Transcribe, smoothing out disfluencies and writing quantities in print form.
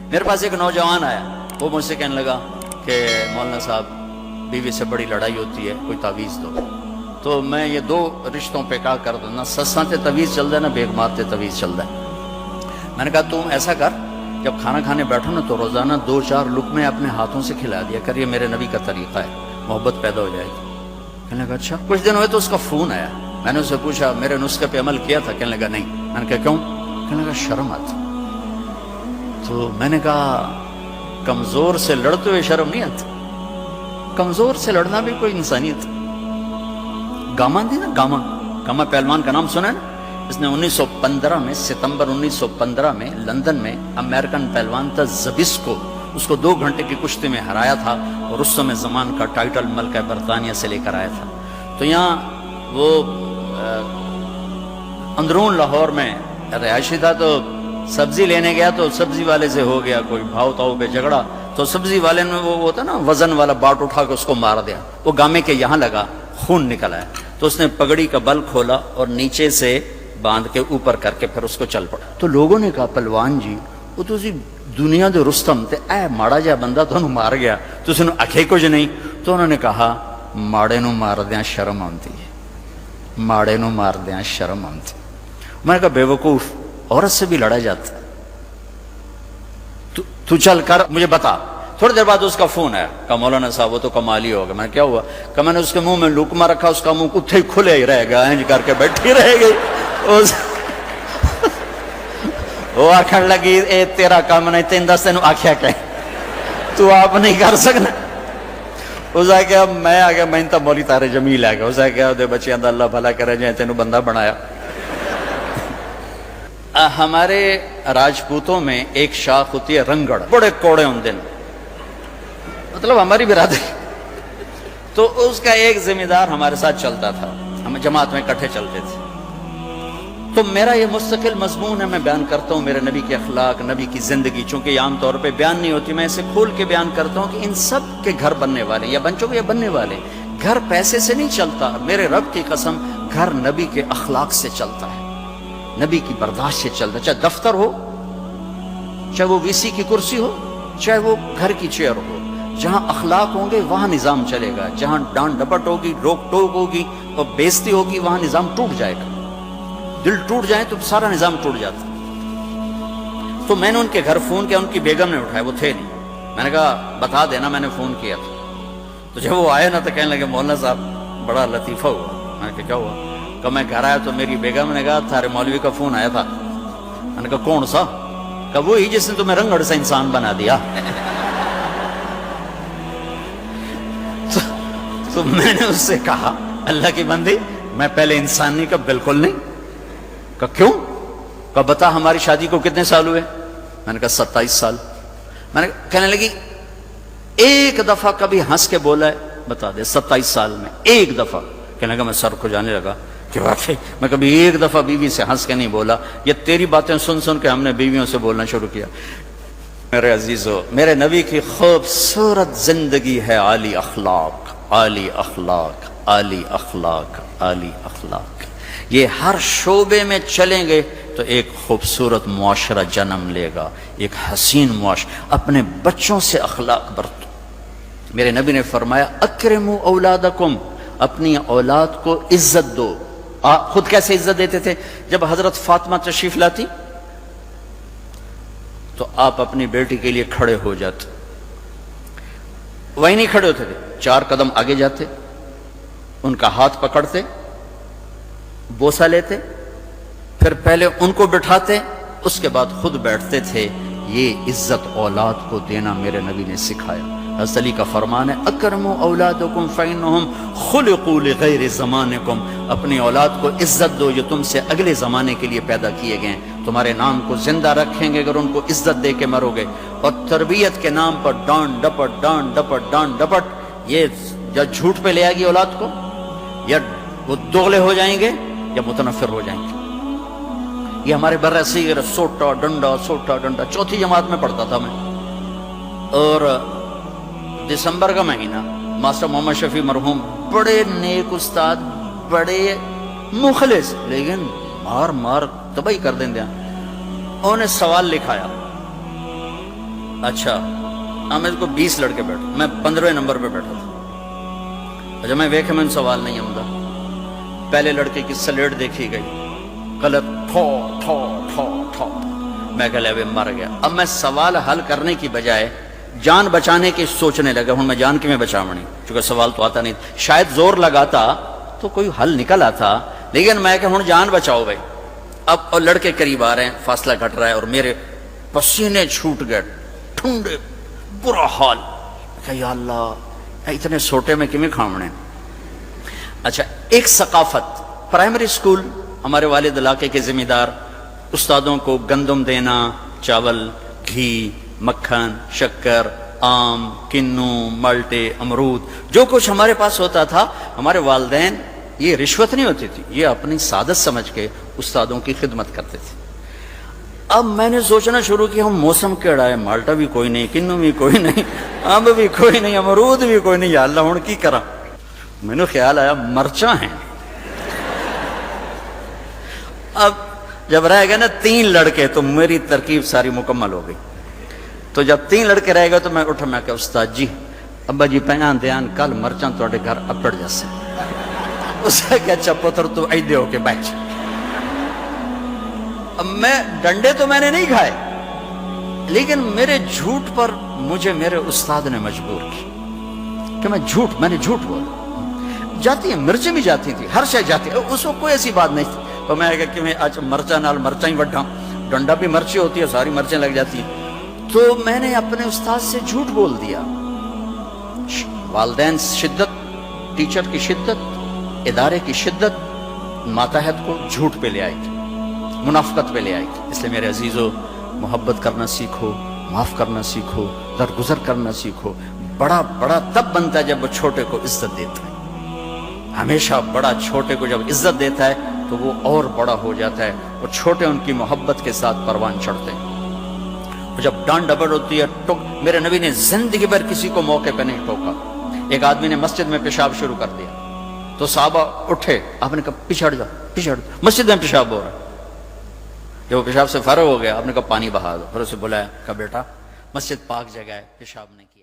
میرے پاس ایک نوجوان آیا, وہ مجھ سے کہنے لگا کہ مولانا صاحب بیوی سے بڑی لڑائی ہوتی ہے, کوئی تعویذ دو. تو میں یہ دو رشتوں پہ کہا کر دوں, نہ سساں تے تعویذ چل ہے نہ بیگ مار تے تعویذ چل ہے. میں نے کہا تم ایسا کر, جب کھانا کھانے بیٹھو نا تو روزانہ 2-4 لقمے اپنے ہاتھوں سے کھلا دیا کر, یہ میرے نبی کا طریقہ ہے, محبت پیدا ہو جائے گی. کہنے لگا اچھا. کچھ دن ہوئے تو اس کا فون آیا, میں نے اسے پوچھا میرے نسخے پہ عمل کیا تھا؟ کہنے لگا نہیں. میں نے کہا کیوں؟ کہنے لگا شرم آتی. تو میں نے کہا کمزور سے لڑتے ہوئے شرم نہیں آتی؟ کمزور سے لڑنا بھی کوئی انسانیت. گاما تھی نا, گاما پہلوان کا نام سنا ہے نا؟ اس نے 1915 میں, ستمبر 1915 میں لندن میں امریکن پہلوان تھا زبسکو, اس کو 2 گھنٹے کی کشتی میں ہرایا تھا اور اس سمے زمان کا ٹائٹل ملکہ برطانیہ سے لے کر آیا تھا. تو یہاں وہ اندرون لاہور میں رہائشی تھا, تو سبزی لینے گیا تو سبزی والے سے ہو گیا کوئی بھاؤ تاؤ پہ جھگڑا, تو سبزی والے نے وہ ہوتا نا وزن والا باٹ اٹھا کے اس کو مار دیا. وہ گامے کے یہاں لگا, خون نکل آیا. تو اس نے پگڑی کا بل کھولا اور نیچے سے باندھ کے اوپر کر کے پھر اس کو چل پڑا. تو لوگوں نے کہا پہلوان جی وہ تو دنیا دے رستم تے اے ماڑا جا بندہ تو مار گیا, تو اس نے آکھے کچھ نہیں. تو انہوں نے کہا ماڑے نو مار دیاں شرم آتی ہے, ماڑے نو مار دیاں شرم آتی. میں نے کہا بے وقوف, عورت سے بھی لڑا جاتا ہے, تو چل کر مجھے بتا. تھوڑی دیر بعد اس کا فون آیا, کہا مولانا صاحب وہ تو کمال ہی ہوگا. میں نے کیا ہوا؟ کہ میں نے اس کے منہ میں لقمہ رکھا, اس کا منہ اتھے ہی کھلے ہی رہ گیا, انج کر کے بیٹھی رہ گئی. وہ آکھن لگی اے تیرا کام نہیں, تین دس تینوں آکھیا کہ تو آپ نہیں کر سکنا. اس نے کہا میں آ گیا, میں تا مولی تارے جمیل آ گیا. اس نے کہا دے بچیاں دا اللہ بھلا کرے جائیں, تینوں بندہ بنایا. ہمارے راجپوتوں میں ایک شاخ ہوتی ہے رنگڑ, بڑے کوڑے ہوندے ہیں, مطلب ہماری برادری. تو اس کا ایک ذمہ دار ہمارے ساتھ چلتا تھا, ہم جماعت میں اکٹھے چلتے تھے. تو میرا یہ مستقل مضمون ہے, میں بیان کرتا ہوں میرے نبی کے اخلاق, نبی کی زندگی. چونکہ یہ عام طور پہ بیان نہیں ہوتی, میں اسے کھول کے بیان کرتا ہوں کہ ان سب کے گھر بننے والے یا بن چکے یا بننے والے. گھر پیسے سے نہیں چلتا, میرے رب کی قسم, گھر نبی کے اخلاق سے چلتا ہے, نبی کی برداشت سے چلتا ہے. چاہے دفتر ہو, چاہے وہ وی سی کی کرسی ہو, چاہے وہ گھر کی چیئر ہو, جہاں اخلاق ہوں گے وہاں نظام چلے گا. جہاں ڈانٹ ڈپٹ ہوگی, روک ٹوک ہوگی اور بےزتی ہوگی, وہاں نظام ٹوٹ جائے گا. دل ٹوٹ جائے تو سارا نظام ٹوٹ جاتا. تو میں نے ان کے گھر فون کیا, ان کی بیگم نے اٹھایا, وہ تھے نہیں. میں نے کہا بتا دینا میں نے فون کیا تھا. تو جب وہ آئے نا تو کہنے لگے مولانا صاحب بڑا لطیفہ ہوا. میں نے کہا کیا ہوا؟ کہ میں گھر آیا تو میری بیگم نے کہا تھارے مولوی کا فون آیا تھا. میں نے کہا کون سا؟ کہ وہی جس نے تمہیں رنگڑ سے انسان بنا دیا. تو میں نے اس سے کہا اللہ کی بندی, میں پہلے انسان نہیں, کہا بالکل نہیں. کہا کیوں؟ کہا بتا ہماری شادی کو کتنے سال ہوئے؟ میں نے کہا 27 سال. میں نے کہنے لگی ایک دفعہ کبھی ہنس کے بولا ہے بتا دے 27 سال میں ایک دفعہ؟ کہنے لگا میں سر کو جانے لگا کہ واقعی میں کبھی ایک دفعہ بیوی سے ہنس کے نہیں بولا. یہ تیری باتیں سن سن کے ہم نے بیویوں سے بولنا شروع کیا. میرے عزیزو, میرے نبی کی خوبصورت زندگی ہے عالی اخلاق, عالی اخلاق, عالی اخلاق, عالی اخلاق. یہ ہر شعبے میں چلیں گے تو ایک خوبصورت معاشرہ جنم لے گا, ایک حسین معاشرہ. اپنے بچوں سے اخلاق برتو. میرے نبی نے فرمایا اکرموا اولادکم, اپنی اولاد کو عزت دو. آپ خود کیسے عزت دیتے تھے؟ جب حضرت فاطمہ تشریف لاتی تو آپ اپنی بیٹی کے لیے کھڑے ہو جاتے. وہی نہیں کھڑے ہوتے تھے, 4 قدم آگے جاتے, ان کا ہاتھ پکڑتے, بوسہ لیتے, پھر پہلے ان کو بٹھاتے, اس کے بعد خود بیٹھتے تھے. یہ عزت اولاد کو دینا میرے نبی نے سکھایا. حضرت علی کا فرمان ہے اکرموا اولادکم فانہم خلقوا لغیر زمانکم, اپنی اولاد کو عزت دو, جو تم سے اگلے زمانے کے لیے پیدا کیے گئے ہیں. تمہارے نام کو زندہ رکھیں گے اگر ان کو عزت دے کے مرو گے. اور تربیت کے نام پر ڈانٹ ڈپٹ, ڈانٹ ڈپٹ, ڈانٹ ڈپٹ, یہ یا جھوٹ پہ لے آئے گی اولاد کو, یا وہ دوغلے ہو جائیں گے یا متنفر ہو جائیں گے. یہ ہمارے برصغیر سوٹا ڈنڈا, سوٹا ڈنڈا. 4تھی جماعت میں پڑھتا تھا میں, اور دسمبر کا مہینہ, ماسٹر محمد شفیع مرحوم, بڑے نیک استاد, بڑے مخلص, لیکن مار مار تباہی کر دیں دیا. انہوں نے سوال لکھایا اچھا ہم اس کو 20 لڑکے بیٹھے, میں 15ویں نمبر پہ بیٹھا تھا. اچھا میں ویکھے میں سوال نہیں آمدا. پہلے لڑکے کی سلیٹ دیکھی گئی, کلر ٹھو ٹھو ٹھو ٹھو. میں کہ لے مر گیا. اب میں سوال حل کرنے کی بجائے جان بچانے کی سوچنے لگا, ہوں میں جان کی میں بچاونی, چونکہ سوال تو آتا نہیں. شاید زور لگاتا تو کوئی حل نکل آتا, لیکن میں کہ ہوں جان بچاؤ بھائی. اب اور لڑکے قریب آ رہے ہیں, فاصلہ گھٹ رہا ہے, اور میرے پسینے چھوٹ گئے, ٹھنڈے, برا حال. کہ یا اللہ اتنے سوٹے میں کیویں کھاونے. اچھا ایک ثقافت, پرائمری سکول ہمارے والد علاقے کے ذمہ دار استادوں کو گندم دینا, چاول, گھی, مکھن, شکر, آم, کنو, مالٹے, امرود, جو کچھ ہمارے پاس ہوتا تھا. ہمارے والدین یہ رشوت نہیں ہوتی تھی, یہ اپنی سعادت سمجھ کے استادوں کی خدمت کرتے تھے. اب میں نے سوچنا شروع کیا, ہم موسم کیڑا ہے, مالٹا بھی کوئی نہیں, کنو بھی کوئی نہیں, آم بھی کوئی نہیں, امرود بھی کوئی نہیں, یا اللہ ہوں کی کرا. میں نے خیال آیا مرچاں ہیں. اب جب رہ گئے نا 3 لڑکے تو میری ترکیب ساری مکمل ہو گئی. تو جب 3 لڑکے رہ گئے تو میں اٹھا, میں کہ استاد جی ابا جی پیان دیان کل مرچاں تواڈے گھر اپڑ جاسے. اس نے کہا اچھا پتر تو ایدے ہو کے بیٹھ. اب میں ڈنڈے تو میں نے نہیں کھائے, لیکن میرے جھوٹ پر مجھے میرے استاد نے مجبور کی کہ میں نے جھوٹ بولا. جاتی ہیں مرچیں بھی جاتی تھی, ہر شے جاتی, اس وقت کوئی ایسی بات نہیں تھی. تو میں کہا کہ میں آج مرچا نال مرچا ہی وڈھا, ڈنڈا بھی مرچی ہوتی ہے, ساری مرچیں لگ جاتی ہیں. تو میں نے اپنے استاد سے جھوٹ بول دیا. والدین شدت, ٹیچر کی شدت, ادارے کی شدت ماتحت کو جھوٹ پہ لے آئی تھی, منافقت پہ لے آئی تھی. اس لیے میرے عزیزو محبت کرنا سیکھو, معاف کرنا سیکھو, درگزر کرنا سیکھو. بڑا بڑا تب بنتا ہے جب وہ چھوٹے کو عزت دیتا ہے. ہمیشہ بڑا چھوٹے کو جب عزت دیتا ہے تو وہ اور بڑا ہو جاتا ہے, اور چھوٹے ان کی محبت کے ساتھ پروان چڑھتے ہیں. اور جب ڈانٹ ڈپٹ ہوتی ہے, میرے نبی نے زندگی بھر کسی کو موقع پہ نہیں ٹوکا. ایک آدمی نے مسجد میں پیشاب شروع کر دیا تو صحابہ اٹھے, آپ نے کہا پچھڑ جا, مسجد میں پیشاب ہو رہا ہے. جب وہ پیشاب سے فارغ ہو گیا آپ نے کہا پانی بہا دو. پھر اسے بلایا, کہا بیٹا مسجد پاک جگہ ہے, پیشاب نہیں کیا.